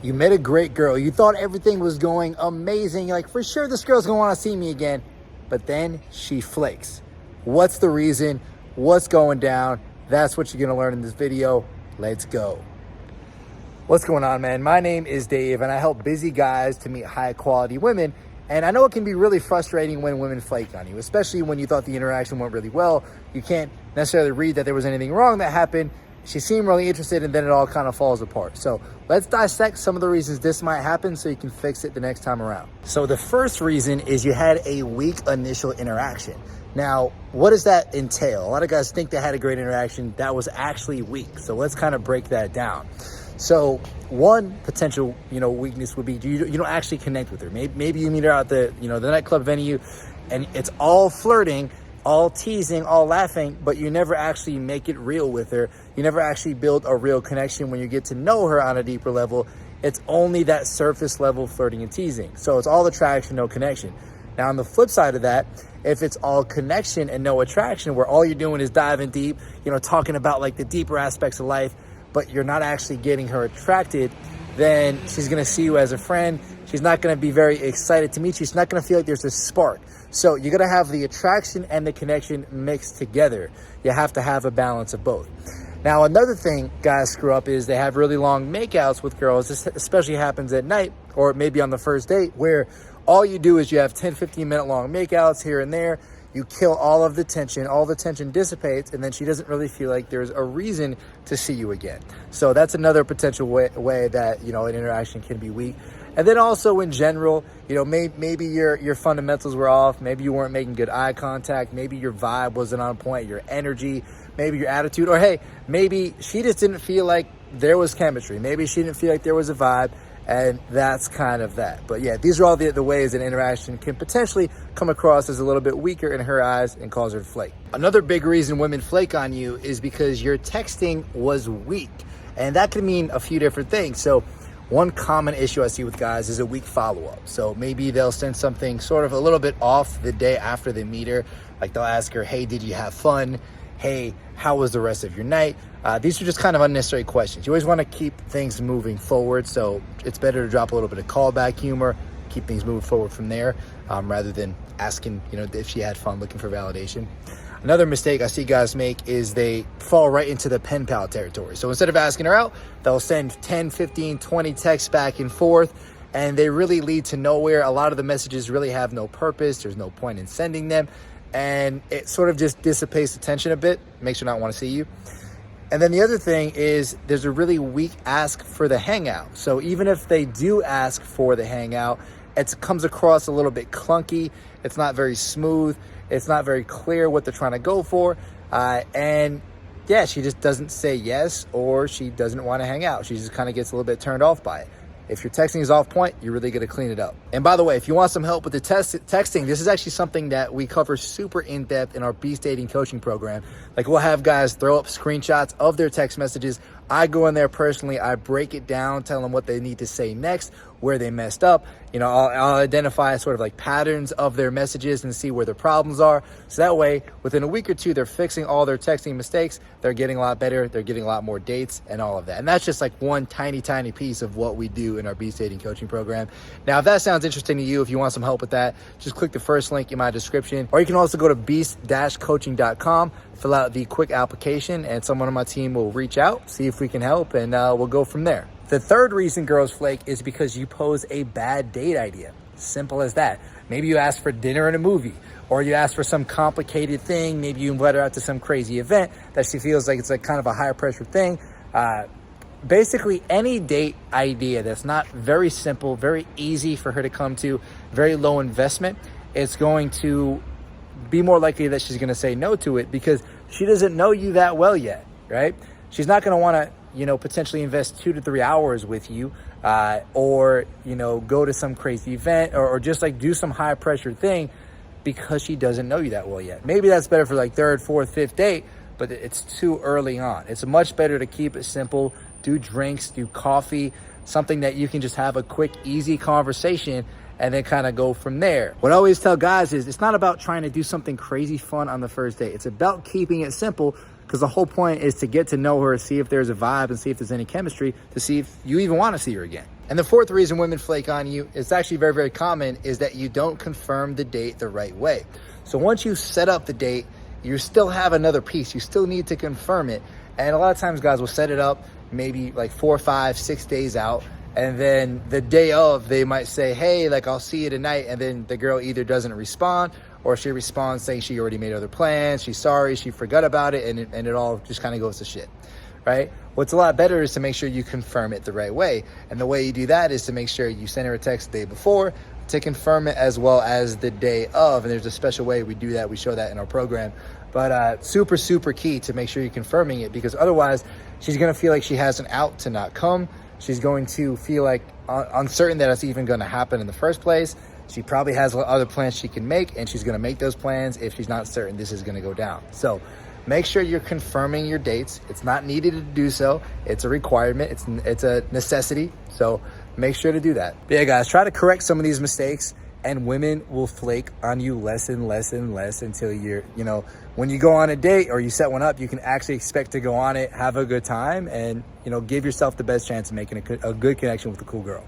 You met a great girl. You thought everything was going amazing. You're like, for sure this girl's gonna wanna see me again. But then she flakes. What's the reason? What's going down? That's what you're gonna learn in this video. Let's go. What's going on, man? My name is Dave, and I help busy guys to meet high quality women. And I know it can be really frustrating when women flake on you, especially when you thought the interaction went really well. You can't necessarily read that there was anything wrong that happened. She seemed really interested, and then it all kind of falls apart. So let's dissect some of the reasons this might happen so you can fix it the next time around. So the first reason is you had a weak initial interaction. Now, what does that entail? A lot of guys think they had a great interaction that was actually weak. So let's kind of break that down. So one potential, weakness would be you don't actually connect with her. Maybe you meet her out the nightclub venue, and it's all flirting, all teasing, all laughing, but you never actually make it real with her. You never actually build a real connection when you get to know her on a deeper level. It's only that surface level flirting and teasing. So it's all attraction, no connection. Now, on the flip side of that, if it's all connection and no attraction, where all you're doing is diving deep, talking about like the deeper aspects of life, but you're not actually getting her attracted, then she's gonna see you as a friend. She's not gonna be very excited to meet you. She's not gonna feel like there's a spark. So you're gonna have the attraction and the connection mixed together. You have to have a balance of both. Now, another thing guys screw up is they have really long makeouts with girls. This especially happens at night or maybe on the first date, where all you do is you have 10, 15 minute long makeouts here and there. You kill all the tension dissipates, and then she doesn't really feel like there's a reason to see you again. So that's another potential way that, an interaction can be weak. And then also in general, maybe your fundamentals were off. Maybe you weren't making good eye contact. Maybe your vibe wasn't on point, your energy, maybe your attitude, or hey, maybe she just didn't feel like there was chemistry. Maybe she didn't feel like there was a vibe. And that's kind of that. But yeah, these are all the ways an interaction can potentially come across as a little bit weaker in her eyes and cause her to flake. Another big reason women flake on you is because your texting was weak. And that can mean a few different things. So one common issue I see with guys is a weak follow-up. So maybe they'll send something sort of a little bit off the day after they meet her. Like they'll ask her, hey, did you have fun? Hey, how was the rest of your night? These are just kind of unnecessary questions. You always want to keep things moving forward, so it's better to drop a little bit of callback humor, keep things moving forward from there, rather than asking, if she had fun, looking for validation. Another mistake I see guys make is they fall right into the pen pal territory. So instead of asking her out, they'll send 10, 15, 20 texts back and forth, and they really lead to nowhere. A lot of the messages really have no purpose. There's no point in sending them. And it sort of just dissipates the tension a bit, makes her not want to see you. And then the other thing is there's a really weak ask for the hangout. So even if they do ask for the hangout, it comes across a little bit clunky. It's not very smooth. It's not very clear what they're trying to go for. And yeah, she just doesn't say yes, or she doesn't want to hang out. She just kind of gets a little bit turned off by it. If your texting is off point, you're really going to clean it up. And by the way, if you want some help with the texting, this is actually something that we cover super in depth in our Beast Dating coaching program. Like, we'll have guys throw up screenshots of their text messages. I go in there personally, I break it down, tell them what they need to say next, where they messed up. I'll identify sort of like patterns of their messages and see where their problems are. So that way, within a week or two, they're fixing all their texting mistakes. They're getting a lot better. They're getting a lot more dates and all of that. And that's just like one tiny, tiny piece of what we do in our Beast Dating coaching program. Now, if that sounds interesting to you, if you want some help with that, just click the first link in my description, or you can also go to beast-coaching.com, fill out the quick application, and someone on my team will reach out, see if we can help, and we'll go from there. The third reason girls flake is because you pose a bad date idea. Simple as that. Maybe you ask for dinner and a movie, or you ask for some complicated thing. Maybe you invite her out to some crazy event that she feels like it's like kind of a higher pressure thing. Basically, any date idea that's not very simple, very easy for her to come to, very low investment, it's going to be more likely that she's going to say no to it because she doesn't know you that well yet, right? She's not going to want to, potentially invest 2 to 3 hours with you, or, go to some crazy event or just like do some high pressure thing because she doesn't know you that well yet. Maybe that's better for like 3rd, 4th, 5th date, but it's too early on. It's much better to keep it simple, do drinks, do coffee, something that you can just have a quick, easy conversation and then kind of go from there. What I always tell guys is it's not about trying to do something crazy fun on the first date. It's about keeping it simple, because the whole point is to get to know her, see if there's a vibe and see if there's any chemistry, to see if you even want to see her again. And the fourth reason women flake on you, it's actually very, very common, is that you don't confirm the date the right way. So once you set up the date, you still have another piece. You still need to confirm it. And a lot of times guys will set it up maybe like 4, 5, 6 days out. And then the day of, they might say, hey, like, I'll see you tonight. And then the girl either doesn't respond, or she responds saying she already made other plans, she's sorry, she forgot about it, and it all just kind of goes to shit, right? What's a lot better is to make sure you confirm it the right way. And the way you do that is to make sure you send her a text the day before to confirm it, as well as the day of. And there's a special way we do that. We show that in our program. But super, super key to make sure you're confirming it, because otherwise she's going to feel like she has an out to not come. She's going to feel like uncertain that it's even going to happen in the first place. She probably has other plans she can make, and she's going to make those plans if she's not certain this is going to go down. So make sure you're confirming your dates. It's not needed to do so. It's a requirement. It's a necessity. So make sure to do that. But yeah, guys, try to correct some of these mistakes, and women will flake on you less and less and less until you're, when you go on a date or you set one up, you can actually expect to go on it, have a good time, and, give yourself the best chance of making a good connection with a cool girl.